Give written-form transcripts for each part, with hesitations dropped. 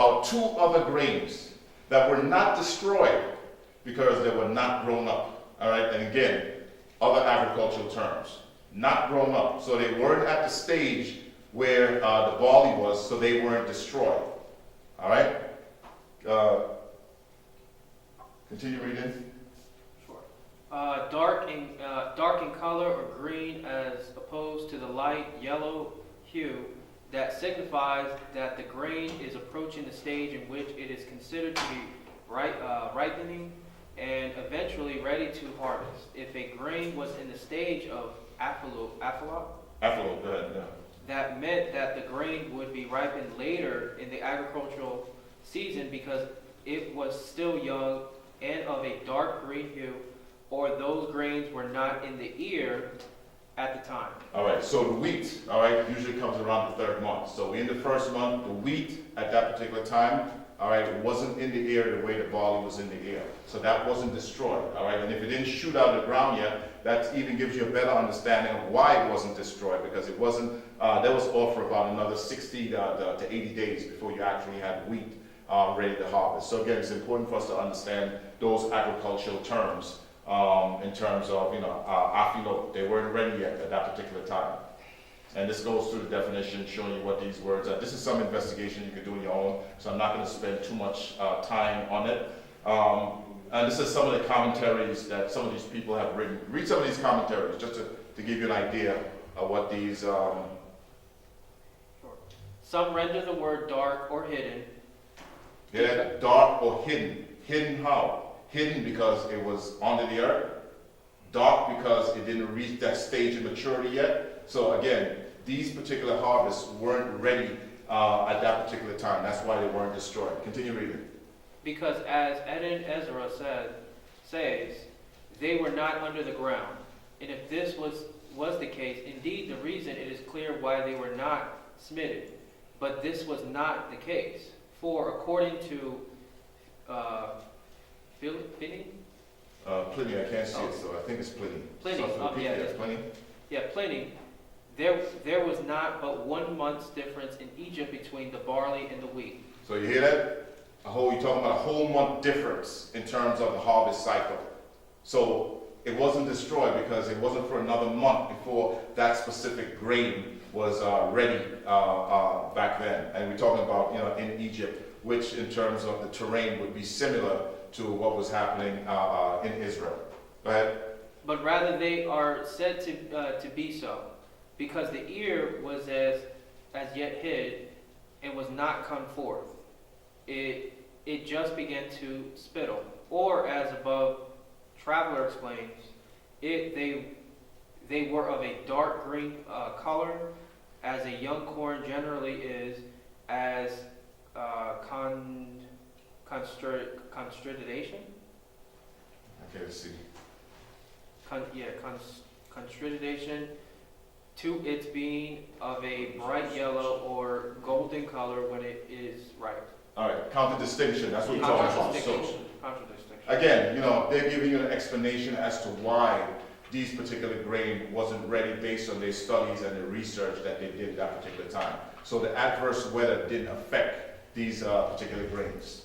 about 2 other grains that were not destroyed because they were not grown up. All right, and again, other agricultural terms, not grown up. So they weren't at the stage where the barley was, so they weren't destroyed. All right? Continue reading. Sure. Dark in color or green as opposed to the light yellow hue that signifies that the grain is approaching the stage in which it is considered to be ripening and eventually ready to harvest. If a grain was in the stage of affluent, Go ahead, yeah. that meant that the grain would be ripened later in the agricultural season because it was still young and of a dark green hue, or those grains were not in the ear at the time. All right, so the wheat, all right, usually comes around the 3rd month. So in the 1st month, the wheat at that particular time, all right, it wasn't in the ear the way the barley was in the ear. So that wasn't destroyed, all right? And if it didn't shoot out of the ground yet, that even gives you a better understanding of why it wasn't destroyed, because it wasn't, that was off for about another 60 to 80 days before you actually had wheat ready to harvest. So again, it's important for us to understand those agricultural terms in terms of, afilot. They weren't ready yet at that particular time. And this goes through the definition, showing you what these words are. This is some investigation you can do on your own, so I'm not going to spend too much time on it. And this is some of the commentaries that some of these people have written. Read some of these commentaries just to give you an idea of what these... Sure. Some render the word dark or hidden. Yeah, dark or hidden. Hidden how? Hidden because it was under the earth. Dark because it didn't reach that stage of maturity yet. So again, these particular harvests weren't ready at that particular time. That's why they weren't destroyed. Continue reading. Because as Ezra says, they were not under the ground. And if this was the case, indeed the reason it is clear why they were not smitten. But this was not the case. For according to Pliny? Pliny, I can't see it, so I think it's Pliny. Pliny, Pliny. Yeah, Pliny. There was not but 1 month's difference in Egypt between the barley and the wheat. So you hear that? You're talking about a whole month difference in terms of the harvest cycle. So it wasn't destroyed because it wasn't for another month before that specific grain was ready back then. And we're talking about, in Egypt, which in terms of the terrain would be similar to what was happening in Israel. Go ahead. But rather they are said to be so, because the ear was as yet hid and was not come forth. It just began to spittle. Or as above Traveler explains, they were of a dark green color, as a young corn generally is, as constridation. Okay, let's see. Constridation, to its being of a bright yellow or golden color when it is ripe. All right, contradistinction, that's what we're talking about. So, Contradistinction. again, they're giving you an explanation as to why these particular grain wasn't ready based on their studies and the research that they did at that particular time. So the adverse weather didn't affect these particular grains.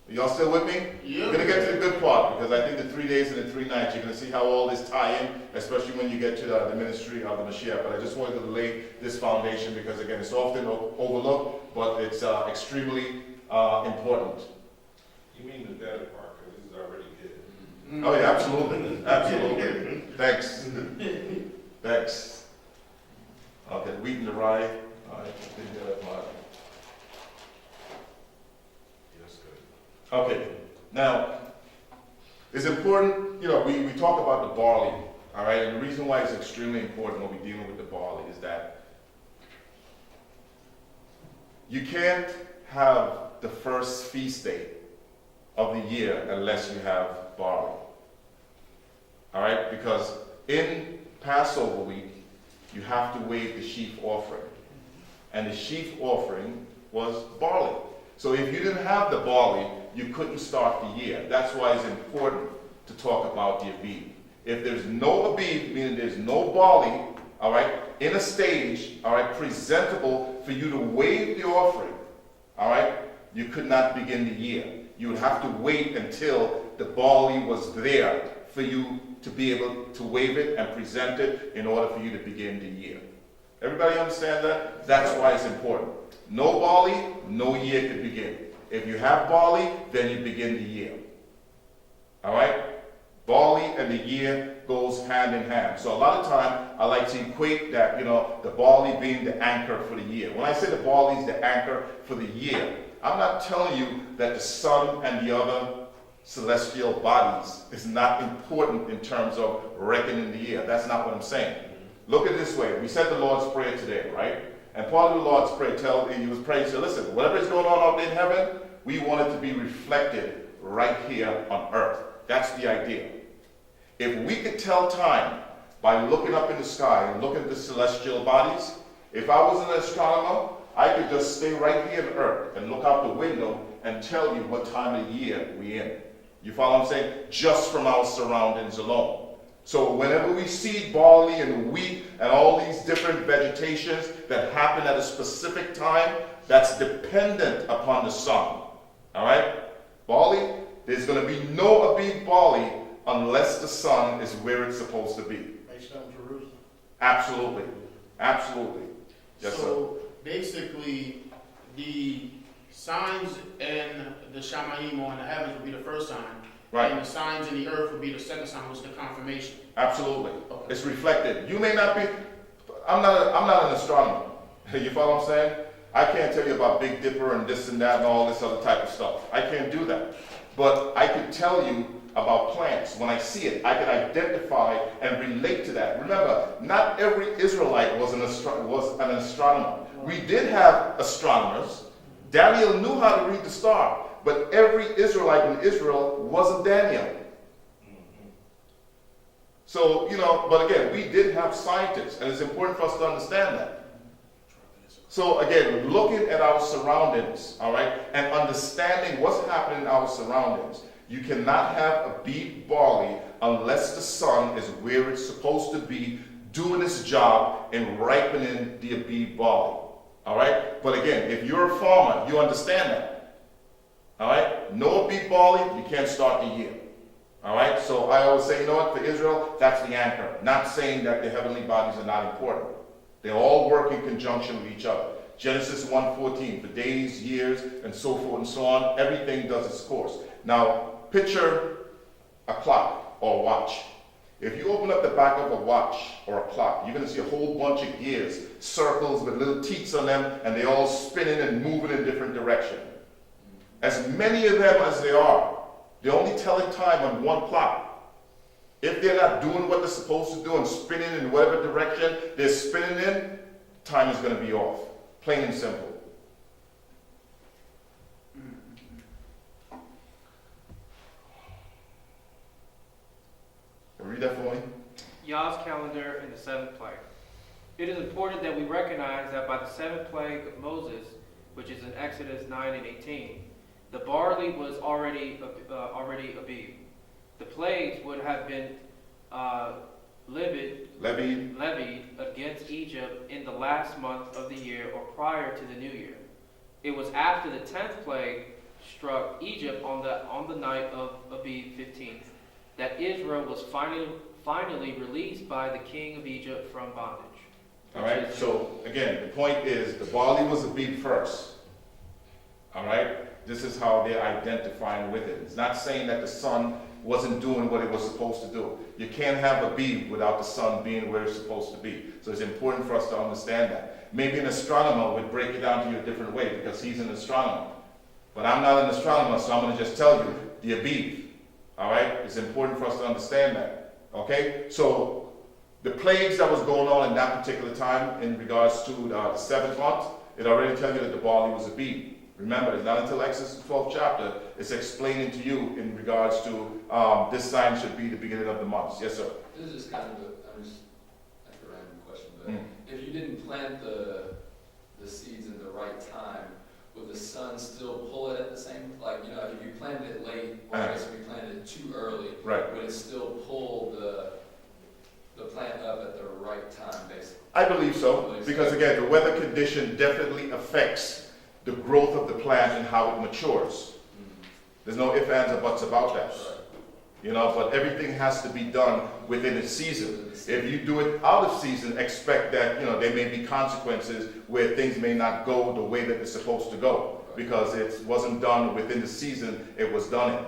Y'all still with me? Yeah. We're going to get to the good part, because I think the 3 days and the 3 nights, you're going to see how all this tie in, especially when you get to the ministry of the Mashiyach. But I just wanted to lay this foundation because, again, it's often overlooked, but it's extremely important. You mean the better part, because this is already good. Oh yeah, absolutely, absolutely. Thanks. Thanks. Okay, wheat and the rye. All right, Yes, good. okay, now, it's important, we talk about the barley, all right, and the reason why it's extremely important when we're dealing with the barley is that you can't have the first feast day of the year unless you have barley. All right, because in Passover week, you have to wave the sheaf offering. And the sheaf offering was barley. So if you didn't have the barley, you couldn't start the year. That's why it's important to talk about the Abib. If there's no Abib, meaning there's no barley, all right, in a stage, all right, presentable for you to wave the offering, all right, you could not begin the year. You would have to wait until the barley was there for you to be able to wave it and present it in order for you to begin the year. Everybody understand that? That's why it's important. No barley, no year could begin. If you have barley, then you begin the year. All right? Barley and the year goes hand in hand. So a lot of time, I like to equate that, the barley being the anchor for the year. When I say the barley is the anchor for the year, I'm not telling you that the sun and the other celestial bodies is not important in terms of reckoning the year. That's not what I'm saying. Look at it this way. We said the Lord's Prayer today, right? And part of the Lord's Prayer, he was praying, so listen, whatever is going on out in heaven, we want it to be reflected right here on earth. That's the idea. If we could tell time by looking up in the sky and looking at the celestial bodies, if I was an astronomer, I could just stay right here on earth and look out the window and tell you what time of year we're in. You follow what I'm saying? Just from our surroundings alone. So whenever we see barley and wheat and all these different vegetations that happen at a specific time, that's dependent upon the sun. All right? Barley, there's going to be no Abib barley unless the sun is where it's supposed to be. Based on Jerusalem. Absolutely. Absolutely. Yes, so basically, the signs in the Shamayim or in the heavens would be the first sign. Right. And the signs in the earth would be the second sign, which is the confirmation. Absolutely. Okay. It's reflected. You may not be, I'm not an astronomer. You follow what I'm saying? I can't tell you about Big Dipper and this and that and all this other type of stuff. I can't do that. But I could tell you about plants. When I see it, I can identify and relate to that. Remember, not every Israelite was an astronomer. We did have astronomers. Daniel knew how to read the star, but every Israelite in Israel wasn't Daniel. So, but again, we did have scientists, and it's important for us to understand that. So again, looking at our surroundings, all right, and understanding what's happening in our surroundings. You cannot have a beet barley unless the sun is where it's supposed to be, doing its job in ripening the Abib barley. All right? But again, if you're a farmer, you understand that. All right? No Abib barley, you can't start the year. All right? So I always say, for Israel, that's the anchor. Not saying that the heavenly bodies are not important. They all work in conjunction with each other. Genesis 1:14, for days, years, and so forth and so on, everything does its course. Now, picture a clock or a watch. If you open up the back of a watch or a clock, you're going to see a whole bunch of gears, circles with little teats on them, and they're all spinning and moving in different directions. As many of them as they are, they're only telling time on one clock. If they're not doing what they're supposed to do and spinning in whatever direction they're spinning in, time is going to be off. Plain and simple. Read that for me. Yah's calendar in the seventh plague. It is important that we recognize that by the seventh plague of Moses, which is in Exodus 9 and 18, the barley was already Abib. The plagues would have been levied against Egypt in the last month of the year or prior to the new year. It was after the 10th plague struck Egypt on the night of Abib 15th that Israel was finally released by the king of Egypt from bondage. All right, so again, the point is the barley was Abib first. All right, this is how they're identifying with it. It's not saying that the sun wasn't doing what it was supposed to do. You can't have Abib without the sun being where it's supposed to be. So it's important for us to understand that. Maybe an astronomer would break it down to you a different way because he's an astronomer. But I'm not an astronomer, so I'm going to just tell you the Abib. All right? It's important for us to understand that. Okay? So the plagues that was going on in that particular time in regards to the 7th month, it already tells you that the barley was Abib. Remember, it's not until Exodus 12th chapter it's explaining to you in regards to this sign should be the beginning of the months. Yes, sir? This is kind of a random question, but if you didn't plant the seeds in the right time, would the sun still pull it at the same, if you planted it late, or I guess if you planted it too early, right, would it still pull the plant up at the right time, basically? I believe so, because again, the weather condition definitely affects the growth of the plant and how it matures. There's no ifs, ands, or buts about that. You know, but everything has to be done within a season. If you do it out of season, expect that, you know, there may be consequences where things may not go the way that it's supposed to go, because it wasn't done within the season it was done in.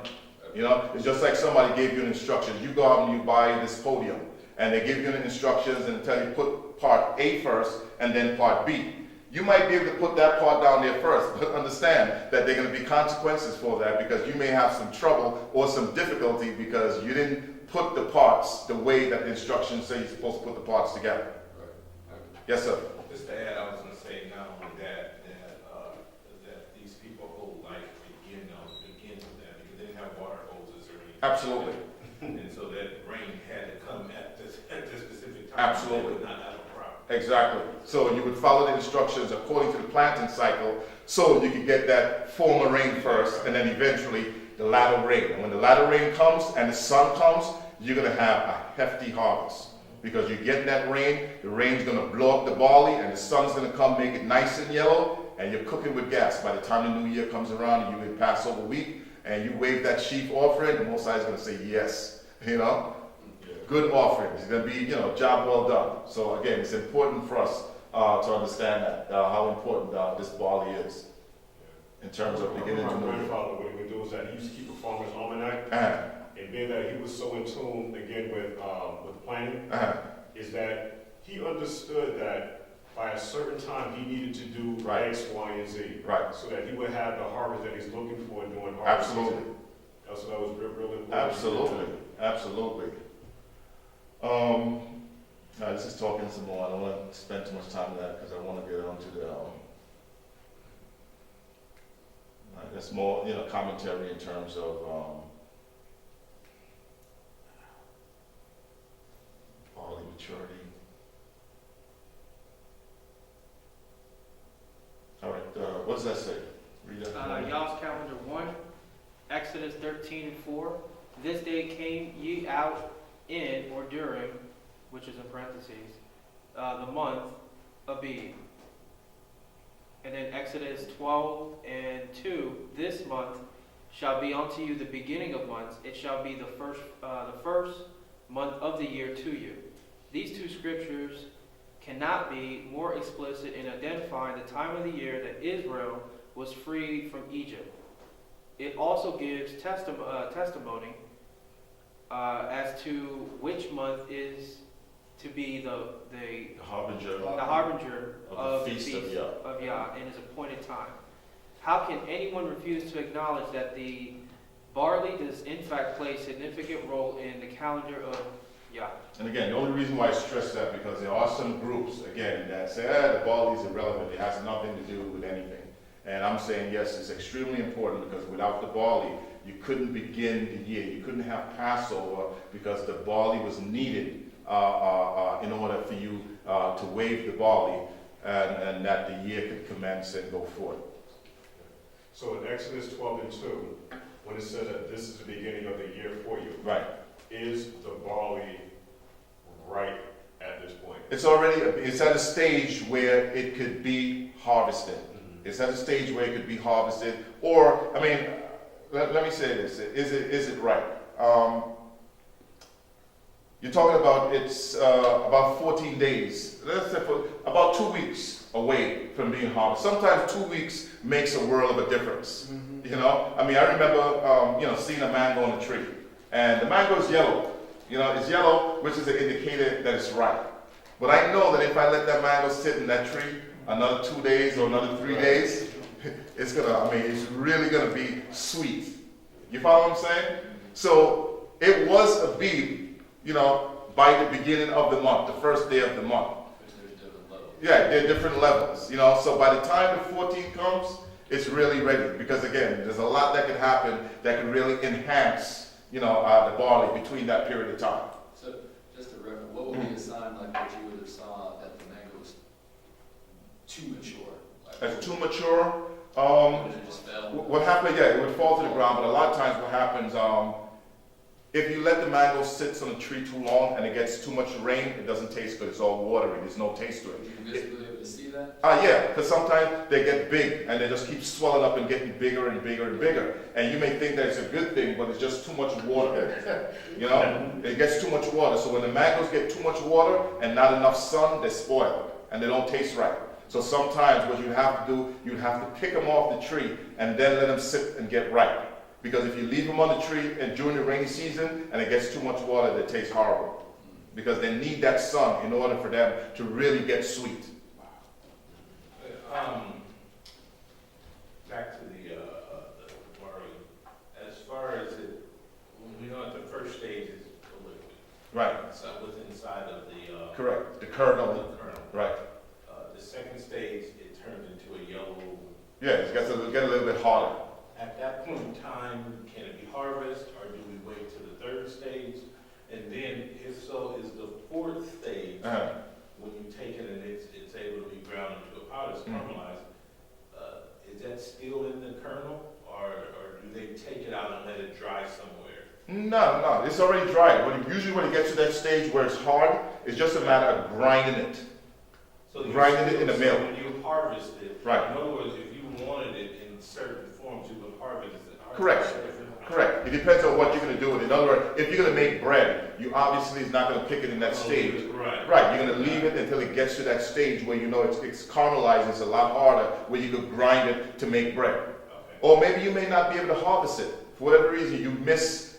You know, it's just like somebody gave you an instruction. You go out and you buy this podium, and they give you the instructions and tell you put part A first and then part B. You might be able to put that part down there first, but understand that there are going to be consequences for that, because you may have some trouble or some difficulty because you didn't put the parts the way that the instructions say you're supposed to put the parts together. Yes, sir. Just to add, I was going to say not only that these people whole life begin with that, because they didn't have water hoses or anything. Absolutely. And so that rain had to come at this specific time. Absolutely. They would not have a problem. Exactly. So you would follow the instructions according to the planting cycle, so you could get that former rain first, and then eventually the latter rain. And when the latter rain comes and the sun comes, you're going to have a hefty harvest, because you're getting that rain. The rain's going to blow up the barley, and the sun's going to come make it nice and yellow, and you're cooking with gas. By the time the new year comes around, and you would Passover week, and you wave that sheaf offering, the Most High is going to say yes. You know, good offering. It's going to be, you know, job well done. So again, it's important for us to understand that how important this barley is in terms of beginning to My move. grandfather, what he would do is that he used to keep a farmer's almanac, and being that he was so in tune again with planting, is that he understood that by a certain time he needed to do Right. X, Y, and Z, Right. so that he would have the harvest that he's looking for during harvest Absolutely. season. So that was real important. Absolutely. Absolutely. This is talking some more. I don't want to spend too much time on that, because I want to get on to the that's more, you know, commentary in terms of barley maturity. All right, what does that say? Read that. Yah's calendar 1, Exodus 13 and 4. This day came ye out in or during, which is in parentheses, the month of Abib. And then Exodus 12 and 2, this month shall be unto you the beginning of months. It shall be the first month of the year to you. These two scriptures cannot be more explicit in identifying the time of the year that Israel was freed from Egypt. It also gives testimony as to which month is to be the harbinger of the feast of Yah in his appointed time. How can anyone refuse to acknowledge that the barley does in fact play a significant role in the calendar of Yah? And again, the only reason why I stress that, because there are some groups, again, that say, the barley is irrelevant, it has nothing to do with anything. And I'm saying, yes, it's extremely important, because without the barley, you couldn't begin the year. You couldn't have Passover, because the barley was needed in order for you to wave the barley, and that the year could commence and go forth. So in Exodus 12 and 2, when it says that this is the beginning of the year for you, Right. is the barley right at this point? It's already, it's at a stage where it could be harvested. It's at a stage where it could be harvested, or, I mean, let me say this, is it right? You're talking about, it's about 14 days, let's say for about 2 weeks away from being harvested. Sometimes 2 weeks makes a world of a difference, you know? I mean, I remember, seeing a mango on a tree, and the mango is yellow. You know, it's yellow, which is an indicator that it's ripe. But I know that if I let that mango sit in that tree another 2 days or another 3 days, it's really gonna be sweet. You follow what I'm saying? So it was a bee, by the beginning of the month, the first day of the month. Yeah, there are different levels, so by the time the 14th comes, it's really ready, because again, there's a lot that can happen that can really enhance, the barley between that period of time. So, just to reference, what would be a sign like what you would have saw that the mango was too mature? Like, As too mature, would it just fail? what happened, it would fall to the ground, but a lot of times what happens, if you let the mango sit on a tree too long and it gets too much rain, it doesn't taste good. It's all watery. There's no taste to Would you it. visibly to see that? Yeah, because sometimes they get big and they just keep swelling up and getting bigger and bigger and bigger. And you may think that it's a good thing, but it's just too much water. You know, it gets too much water. So when the mangoes get too much water and not enough sun, they spoil and they don't taste right. So sometimes what you have to do, you have to pick them off the tree and then let them sit and get ripe. Because if you leave them on the tree and during the rainy season and it gets too much water, they taste horrible. Because they need that sun in order for them to really get sweet. Back to the barley. As far as it, when we know at the first stage is the liquid. Right. So what's inside of the Correct. The kernel. the kernel. Right. The second stage, it turns into a yellow. Yeah, it gets a little bit harder. At that point in time, can it be harvested, or do we wait to the third stage? And then, if so, is the fourth stage, when you take it and it's able to be ground into a powder, it's caramelized, is that still in the kernel, or do they take it out and let it dry somewhere? No, it's already dried. Usually when it gets to that stage where it's hard, it's just a matter of grinding it. So grinding it in the mill. So when you harvest it, Right. in other words, if you wanted it in certain forms, you would harvest it. Correct. Correct. It depends on what you're going to do with it. In other words, if you're going to make bread, you obviously is not going to pick it in that stage. Right. Right. You're going to leave it until it gets to that stage where you know it's caramelized. It's a lot harder where you could grind it to make bread. Okay. Or maybe you may not be able to harvest it. For whatever reason, you miss,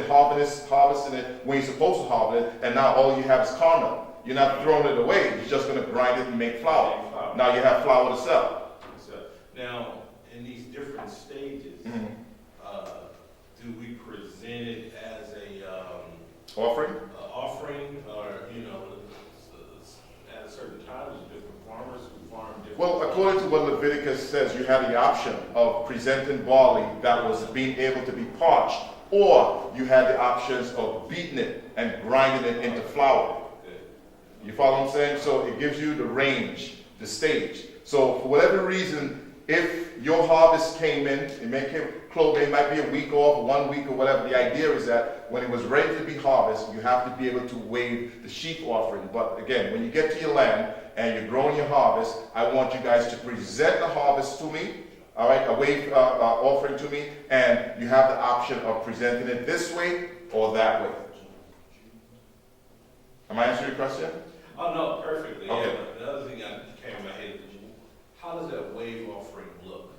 harvesting it when you're supposed to harvest it, and now all you have is caramel. You're not throwing it away. You're just going to grind it and make flour. Now you have flour to sell. So, now, in these different stages, do we present it as a Offering? offering, or at a certain time, there's different farmers who farm different. Well, according to what Leviticus says, you had the option of presenting barley that was being able to be parched, or you had the options of beating it and grinding it into flour. You follow what I'm saying? So it gives you the range, the stage. So for whatever reason, if your harvest came in, it might be a week off, 1 week or whatever. The idea is that when it was ready to be harvested, you have to be able to wave the sheaf offering. But again, when you get to your land and you're growing your harvest, I want you guys to present the harvest to me, all right, a wave offering to me, and you have the option of presenting it this way or that way. Am I answering your question? Oh, no, perfectly. Okay. Yeah, but the other thing that came in my head, how does that wave offering look?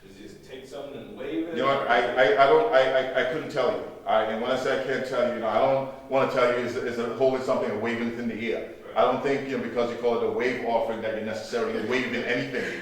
Does it just take something and wave it? You know what, I couldn't tell you. And when I say I can't tell you, I don't want to tell you is holding something and waving it in the air. I don't think, because you call it a wave offering that you're necessarily waving anything,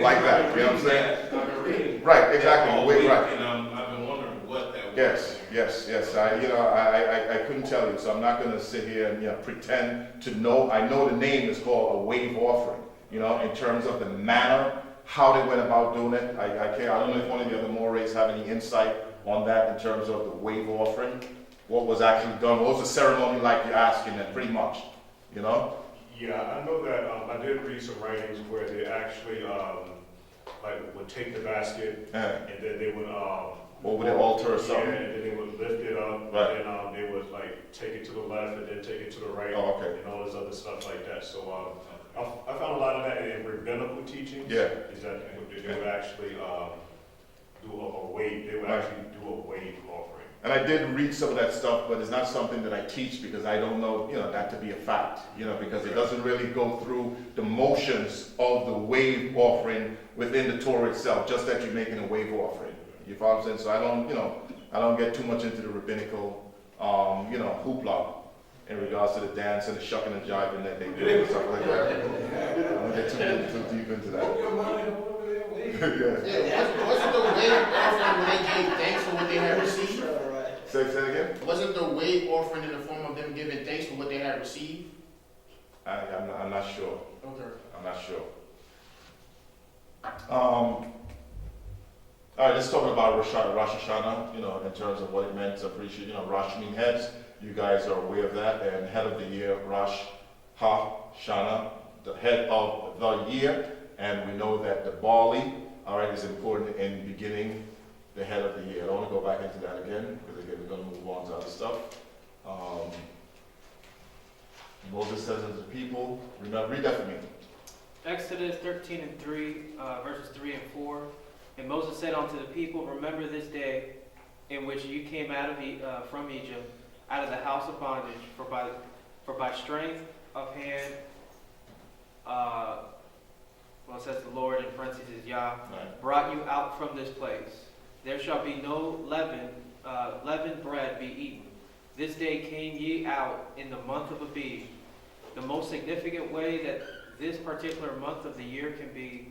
like that. You know what I'm saying? Right, exactly. Wave, right. And I've been wondering what that was. Yes. I couldn't tell you, so I'm not going to sit here and pretend to know. I know the name is called a wave offering. In terms of the manner, how they went about doing it, I can't. I don't know if one of the other Morays have any insight on that in terms of the wave offering. What was actually done? What was the ceremony like? You're asking that, pretty much. Yeah, I know that I did read some writings where they actually would take the basket and then they would over the altar or something. Yeah, and then they would lift it up, Right. and they would take it to the left and then take it to the right, Oh, okay. and all this other stuff like that. So I found a lot of that in rabbinical teachings. Yeah. Is that they would actually do a wave. They would Right. actually do a wave offering. And I did read some of that stuff, but it's not something that I teach because I don't know, that to be a fact, because it doesn't really go through the motions of the wave offering within the Torah itself, just that you're making a wave offering. You follow what I'm saying? So I don't get too much into the rabbinical, hoopla in regards to the dance and the shucking and jiving that they do and stuff like that. I don't get too deep into that. Yeah, wasn't the wave offering when they gave thanks for what they had received? Say that again? Wasn't the wave offering in the form of them giving thanks for what they had received? I'm not sure. Okay. I'm not sure. All right, let's talk about Rosh Hashanah, in terms of what it meant. I'm pretty sure, Rosh means heads. You guys are aware of that. And head of the year, Rosh Hashanah, the head of the year. And we know that the barley, is important in beginning the head of the year. I don't want to go back into that again, because again, we're going to move on to other stuff. Moses says to the people, remember, read that for me. Exodus 13:3, verses 3 and 4. And Moses said unto the people, remember this day in which you came out of from Egypt, out of the house of bondage, for by strength of hand, well, it says the Lord in parentheses Yah, brought you out from this place. There shall be no leavened bread be eaten. This day came ye out in the month of Abib. The most significant way that this particular month of the year can be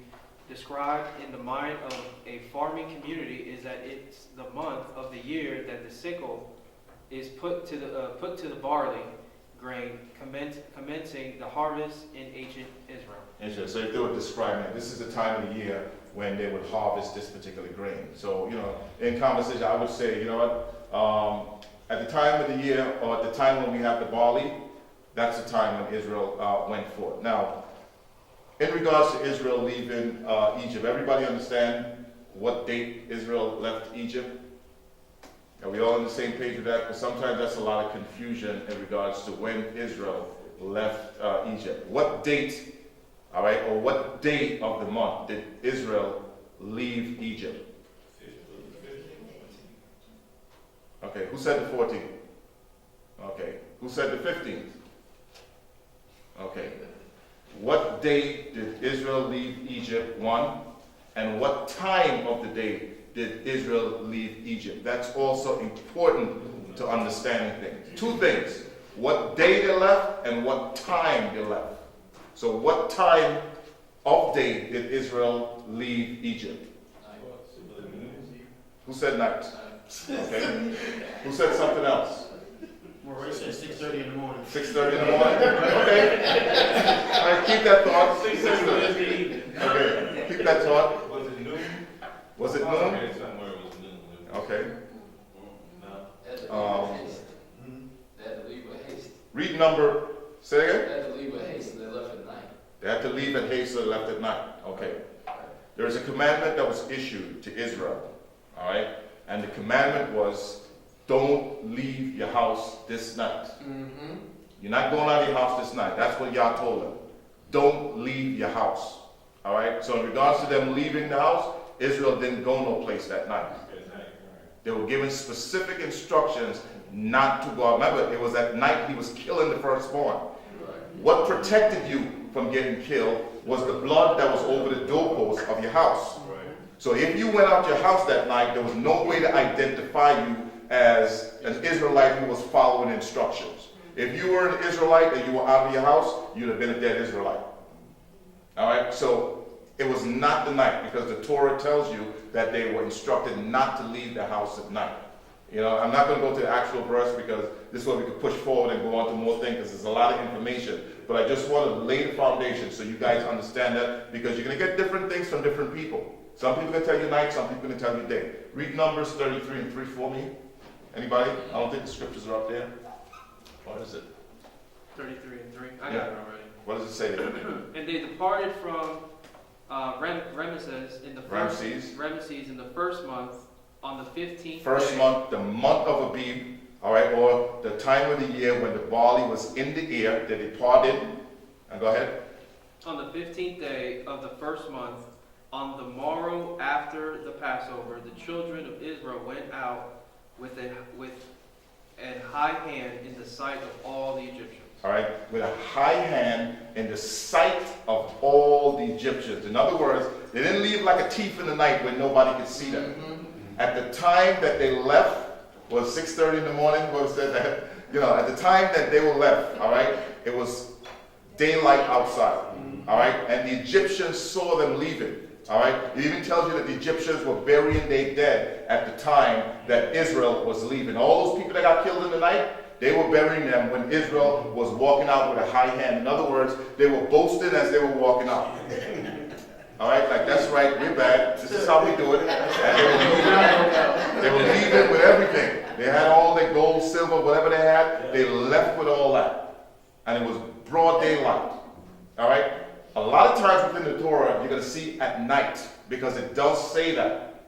described in the mind of a farming community is that it's the month of the year that the sickle is put to the barley grain, commencing the harvest in ancient Israel. So if they were describing it, this is the time of the year when they would harvest this particular grain. So, in conversation, I would say, at the time of the year, or at the time when we have the barley, that's the time when Israel went forth. Now, in regards to Israel leaving Egypt, everybody understand what date Israel left Egypt? Are we all on the same page with that? Because sometimes that's a lot of confusion in regards to when Israel left Egypt. What date, all right, or what day of the month did Israel leave Egypt? Okay, who said the 14th? Okay, who said the 15th? Okay. What day did Israel leave Egypt? 1. And what time of the day did Israel leave Egypt? That's also important to understanding things. 2 things. What day they left and what time they left. So what time of day did Israel leave Egypt? Who said night? Okay. Who said something else? Well, Ray said 6:30 in the morning. 6:30 in the morning? Okay. All right, keep that thought. 6:30. Okay, keep that thought. Was it noon? Was it noon? Okay, somewhere it was noon. Okay. No. They had to leave with haste. Read number, say They again? had to leave with haste, and they left at night. They had to leave at haste, so they left at night. Okay. There is a commandment that was issued to Israel. All right? And the commandment was, don't leave your house this night. Mm-hmm. You're not going out of your house this night. That's what Yah told them. Don't leave your house. All right? So in regards to them leaving the house, Israel didn't go no place that night. They were given specific instructions not to go out. Remember, it was at night he was killing the firstborn. What protected you from getting killed was the blood that was over the doorpost of your house. So if you went out your house that night, there was no way to identify you as an Israelite who was following instructions. If you were an Israelite and you were out of your house, you'd have been a dead Israelite. All right? So it was not the night, because the Torah tells you that they were instructed not to leave the house at night. I'm not going to go to the actual verse because this way we can push forward and go on to more things, because there's a lot of information. But I just want to lay the foundation so you guys understand that, because you're going to get different things from different people. Some people are going to tell you night, some people are going to tell you day. Read Numbers 33 and 3 for me. Anybody? I don't think the scriptures are up there. What is it? 33 and 3. I got it already. What does it say there? And they departed from Ramesses in the first month on the 15th First day. month, the month of Abib, all right, or the time of the year when the barley was in the ear, they departed. And go ahead. On the 15th day of the first month, on the morrow after the Passover, the children of Israel went out with an high hand in the sight of all the Egyptians. All right, with a high hand in the sight of all the Egyptians. In other words, they didn't leave like a thief in the night when nobody could see them. At the time that they left, was 6:30 in the morning, what was that? At the time that they were left, all right, it was daylight outside, all right, and the Egyptians saw them leaving. All right, it even tells you that the Egyptians were burying their dead at the time that Israel was leaving. All those people that got killed in the night, they were burying them when Israel was walking out with a high hand. In other words, they were boasting as they were walking out. All right, like, that's right, we're bad. This is how we do it. And they were leaving with everything. They had all their gold, silver, whatever they had. They left with all that. And it was broad daylight. All right? A lot of times within the Torah, you're going to see at night, because it does say that.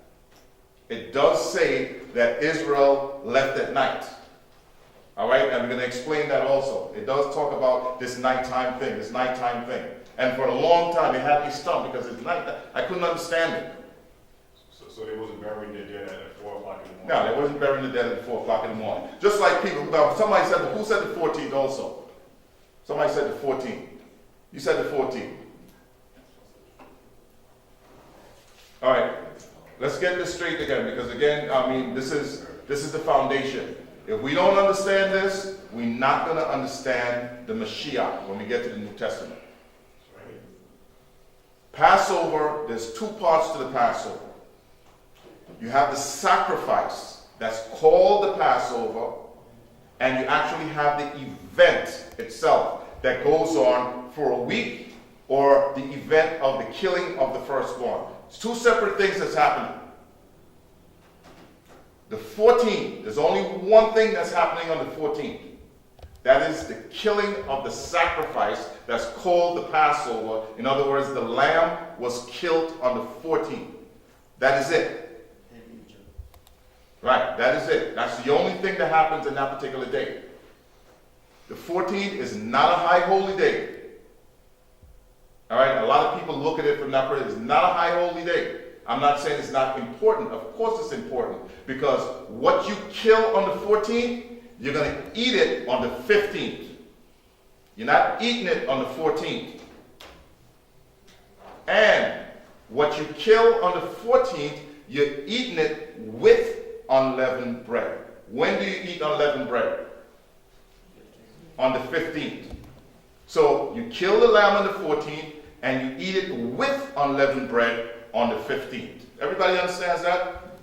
It does say that Israel left at night. All right? And we're going to explain that also. It does talk about this nighttime thing, And for a long time, it had me stumped because at night, I couldn't understand it. So they wasn't burying their dead at 4 o'clock in the morning? No, they wasn't burying the dead at 4 o'clock in the morning. Just like people, somebody said, who said the 14th also? Somebody said the 14th. You said the 14th. All right, let's get this straight again, because again, I mean, this is the foundation. If we don't understand this, we're not going to understand the Mashiyach when we get to the New Testament. Passover, there's two parts to the Passover. You have the sacrifice that's called the Passover, and you actually have the event itself that goes on for a week, or the event of the killing of the firstborn. It's two separate things that's happening. The 14th, there's only one thing that's happening on the 14th. That is the killing of the sacrifice that's called the Passover. In other words, the lamb was killed on the 14th. That is it. Right, that is it. That's the only thing that happens in that particular day. The 14th is not a high holy day. All right, a lot of people look at it from that perspective. It's not a high holy day. I'm not saying it's not important. Of course it's important, because what you kill on the 14th, you're going to eat it on the 15th. You're not eating it on the 14th. And what you kill on the 14th, you're eating it with unleavened bread. When do you eat unleavened bread? On the 15th. So you kill the lamb on the 14th, and you eat it with unleavened bread on the 15th. Everybody understands that?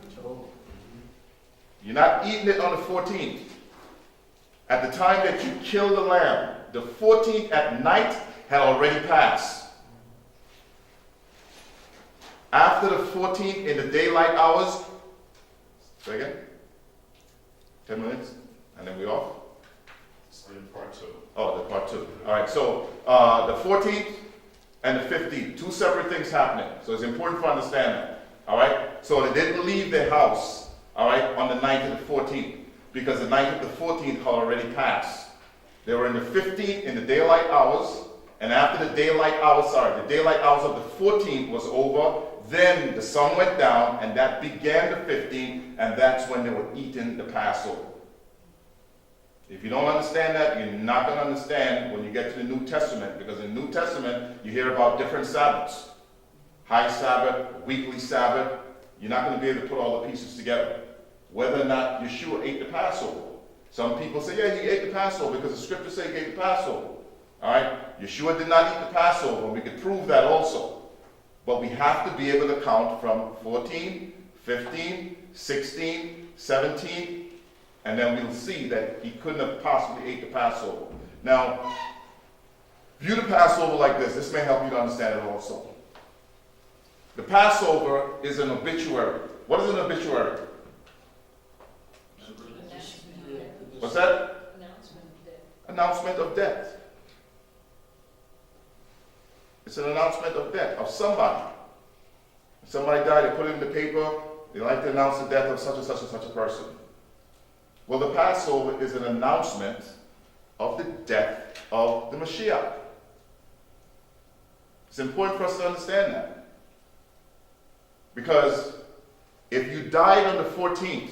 You're not eating it on the 14th. At the time that you kill the lamb, the 14th at night had already passed. After the 14th in the daylight hours, say again? 10 minutes, and then we off? Part 2. Oh, the part 2. All right, so the 14th and the 15th, two separate things happening. So it's important to understand that. All right? So they didn't leave their house, all right, on the night of the 14th, because the night of the 14th had already passed. They were in the 15th in the daylight hours, and after the daylight hours of the 14th was over, then the sun went down, and that began the 15th, and that's when they were eating the Passover. If you don't understand that, you're not going to understand when you get to the New Testament, because in the New Testament, you hear about different Sabbaths. High Sabbath, weekly Sabbath. You're not going to be able to put all the pieces together. Whether or not Yeshua ate the Passover. Some people say, yeah, he ate the Passover because the scriptures say he ate the Passover. All right? Yeshua did not eat the Passover. We could prove that also. But we have to be able to count from 14, 15, 16, 17, and then we'll see that he couldn't have possibly ate the Passover. Now, view the Passover like this. This may help you to understand it also. The Passover is an obituary. What is an obituary? What's that? Announcement of death. It's an announcement of death of somebody. If somebody died, they put it in the paper. They like to announce the death of such and such and such a person. Well, the Passover is an announcement of the death of the Mashiyach. It's important for us to understand that. Because if you died on the 14th,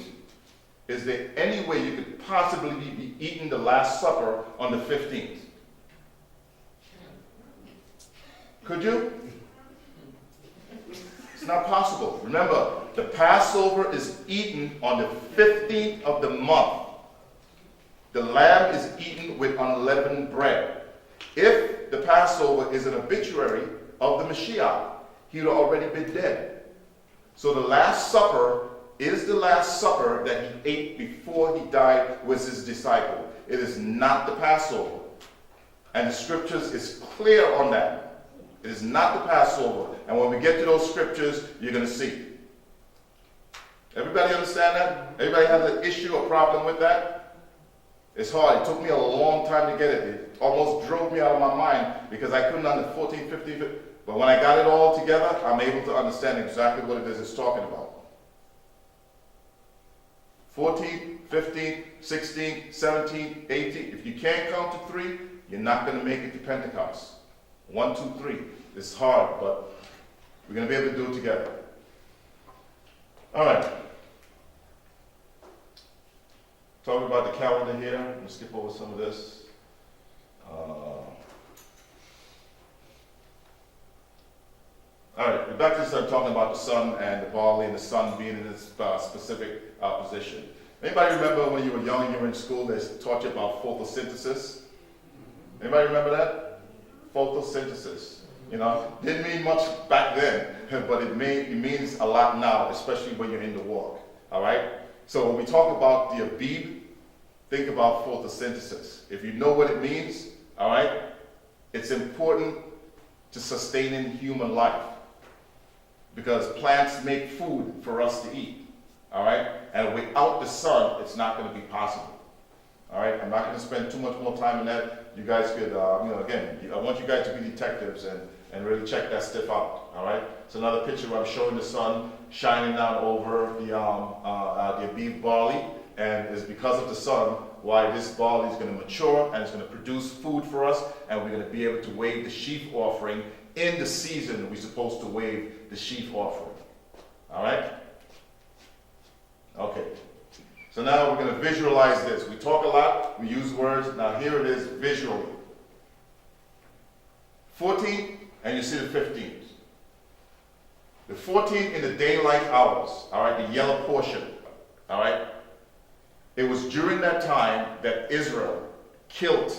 is there any way you could possibly be eating the Last Supper on the 15th? Could you? It's not possible. Remember, the Passover is eaten on the 15th of the month. The lamb is eaten with unleavened bread. If the Passover is an obituary of the Mashiyach, he would have already been dead. So the Last Supper is the Last Supper that he ate before he died with his disciple. It is not the Passover. And the scriptures is clear on that. It is not the Passover. And when we get to those scriptures, you're going to see. Everybody understand that? Everybody has an issue or problem with that? It's hard. It took me a long time to get it. It almost drove me out of my mind because I couldn't understand 14, 15, but when I got it all together, I'm able to understand exactly what it is it's talking about. 14, 15, 16, 17, 18. If you can't count to 3, you're not going to make it to Pentecost. 1, 2, 3. It's hard, but we're going to be able to do it together. All right. Talking about the calendar here. I'm going to skip over some of this. All right, we're back to start talking about the sun and the barley and the sun being in this specific position. Anybody remember when you were young, you were in school, they taught you about photosynthesis? Anybody remember that? Photosynthesis. You know, didn't mean much back then, but it means a lot now, especially when you're in the walk. All right? So when we talk about the Abib, think about photosynthesis. If you know what it means, all right, it's important to sustaining human life because plants make food for us to eat. All right? And without the sun, it's not going to be possible. All right? I'm not going to spend too much more time on that. You guys could, again, I want you guys to be detectives and really check that stuff out. All right? It's another picture where I'm showing the sun shining down over the Abib barley, and it's because of the sun why this barley is going to mature and it's going to produce food for us, and we're going to be able to wave the sheaf offering in the season we're supposed to wave the sheaf offering. All right? Okay. So now we're going to visualize this. We talk a lot, we use words. Now here it is visually. 14th, and you see the 15th. The 14th in the daylight hours, all right, the yellow portion, all right? It was during that time that Israel killed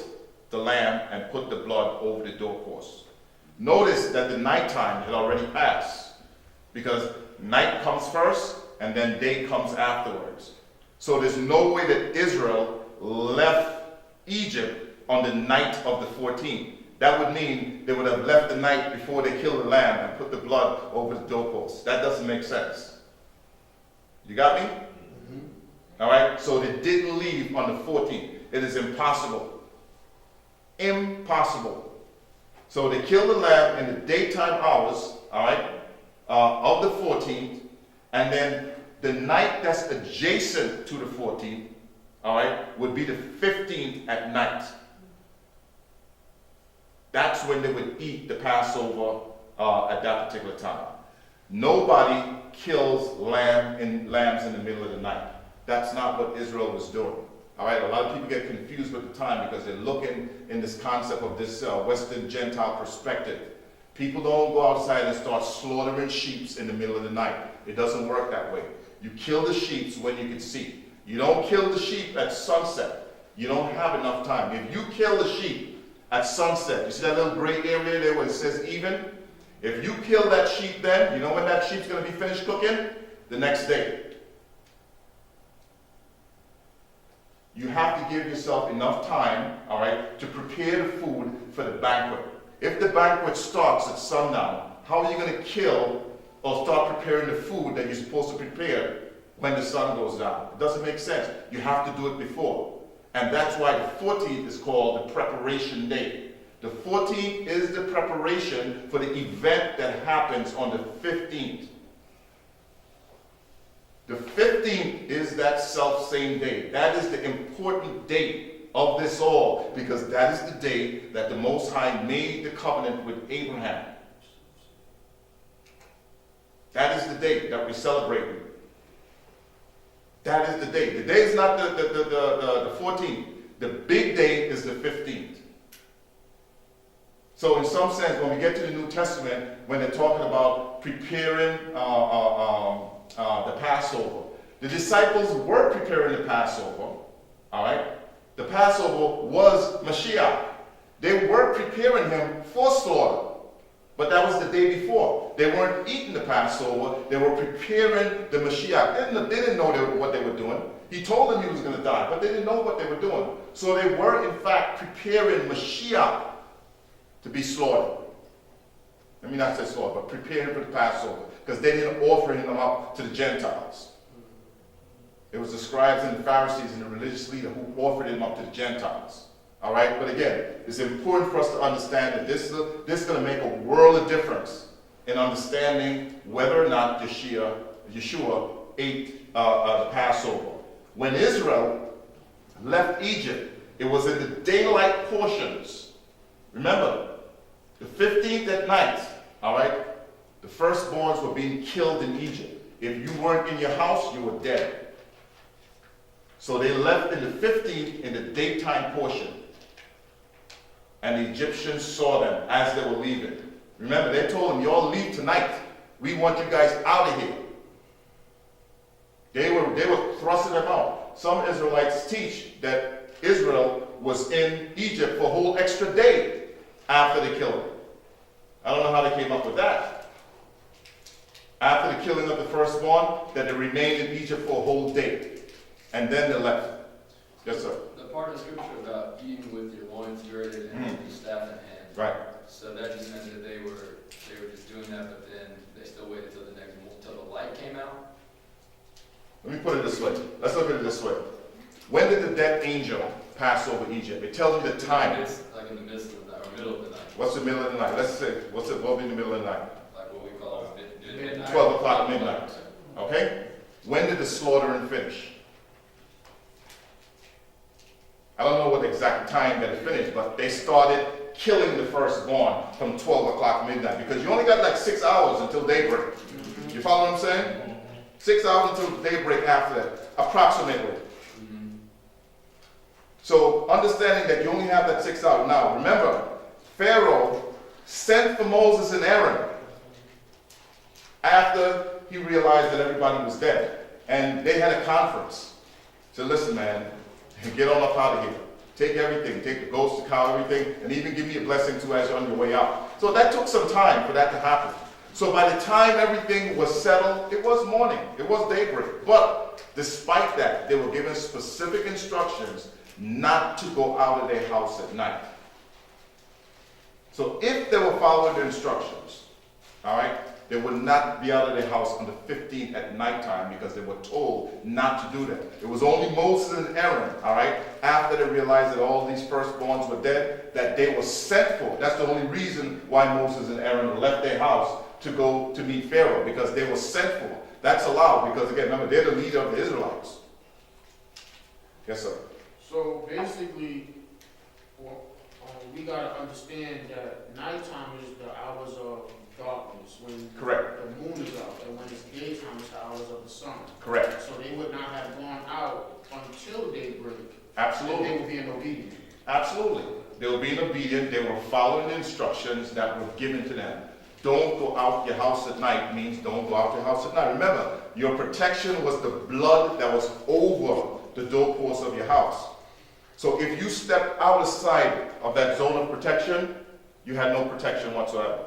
the lamb and put the blood over the doorpost. Notice that the nighttime had already passed because night comes first and then day comes afterwards. So there's no way that Israel left Egypt on the night of the 14th. That would mean they would have left the night before they killed the lamb and put the blood over the doorpost. That doesn't make sense. You got me? All right? So they didn't leave on the 14th. It is impossible. Impossible. So they killed the lamb in the daytime hours, all right, of the 14th, and then the night that's adjacent to the 14th, all right, would be the 15th at night. That's when they would eat the Passover at that particular time. Nobody kills lambs in the middle of the night. That's not what Israel was doing. All right, a lot of people get confused with the time because they're looking in this concept of this Western Gentile perspective. People don't go outside and start slaughtering sheep in the middle of the night. It doesn't work that way. You kill the sheep when you can see. You don't kill the sheep at sunset. You don't have enough time. If you kill the sheep at sunset, you see that little gray area there where it says even? If you kill that sheep then, you know when that sheep's going to be finished cooking? The next day. You have to give yourself enough time, all right, to prepare the food for the banquet. If the banquet starts at sundown, how are you going to kill or start preparing the food that you're supposed to prepare when the sun goes down? It doesn't make sense. You have to do it before. And that's why the 14th is called the preparation day. The 14th is the preparation for the event that happens on the 15th. The 15th is that self-same day. That is the important date of this all, because that is the day that the Most High made the covenant with Abraham. That is the day that we celebrate. That is the day. The day is not the 14th. The big day is the 15th. So in some sense, when we get to the New Testament, when they're talking about preparing the Passover, the disciples were preparing the Passover, all right? The Passover was Mashiyach. They were preparing him for slaughter, but that was the day before. They weren't eating the Passover. They were preparing the Mashiyach. They didn't know what they were doing. He told them he was going to die, but they didn't know what they were doing. So they were, in fact, preparing Mashiyach to be slaughtered. Let me not say slaughtered, but preparing for the Passover, because they didn't offer him up to the Gentiles. It was the scribes and the Pharisees and the religious leader who offered him up to the Gentiles. All right? But again, it's important for us to understand that this is going to make a world of difference in understanding whether or not Yeshua ate the Passover. When Israel left Egypt, it was in the daylight portions. Remember, The 15th at night, all right, the firstborns were being killed in Egypt. If you weren't in your house, you were dead. So they left in the 15th in the daytime portion. And the Egyptians saw them as they were leaving. Remember, they told them, y'all leave tonight. We want you guys out of here. They were thrusting them out. Some Israelites teach that Israel was in Egypt for a whole extra day after they killed them. I don't know how they came up with that. After the killing of the firstborn, that they remained in Egypt for a whole day. And then they left. Yes, sir. The part of the scripture about eating with your loins girded and your staff in hand. Right. So that just meant that they were just doing that, but then they still waited till the next till the light came out. Let me put it this way. Let's look at it this way. When did the death angel pass over Egypt? It tells you the time. It's like in the midst of the night, or middle of the night. What's the middle of the night? Let's say, what will be in the middle of the night? Like what we call midnight. 12 o'clock midnight. Okay? When did the slaughtering finish? I don't know what exact time that it finished, but they started killing the firstborn from 12 o'clock midnight, because you only got like 6 hours until daybreak. You follow what I'm saying? 6 hours until daybreak after that, approximately. So understanding that you only have that 6 hours. Now remember, Pharaoh sent for Moses and Aaron after he realized that everybody was dead. And they had a conference. So listen, man, get on up out of here. Take everything. Take the goats, the cow, everything, and even give me a blessing too as you're on your way out. So that took some time for that to happen. So by the time everything was settled, it was morning. It was daybreak. But despite that, they were given specific instructions not to go out of their house at night. So if they were following the instructions, all right, they would not be out of their house on the 15th at nighttime, because they were told not to do that. It was only Moses and Aaron, all right, after they realized that all these firstborns were dead, that they were sent for. That's the only reason why Moses and Aaron left their house to go to meet Pharaoh, because they were sent for. That's allowed, because again, remember, they're the leader of the Israelites. Yes, sir. So basically, we gotta understand that nighttime is the hours of darkness, when Correct. the moon is out, and when it's daytime, it's the hours of the sun. Correct. So they would not have gone out until daybreak. Absolutely. And they were being obedient. Absolutely. They were being obedient. They were following the instructions that were given to them. Don't go out your house at night means don't go out your house at night. Remember, your protection was the blood that was over the doorpost of your house. So if you stepped outside of that zone of protection, you had no protection whatsoever.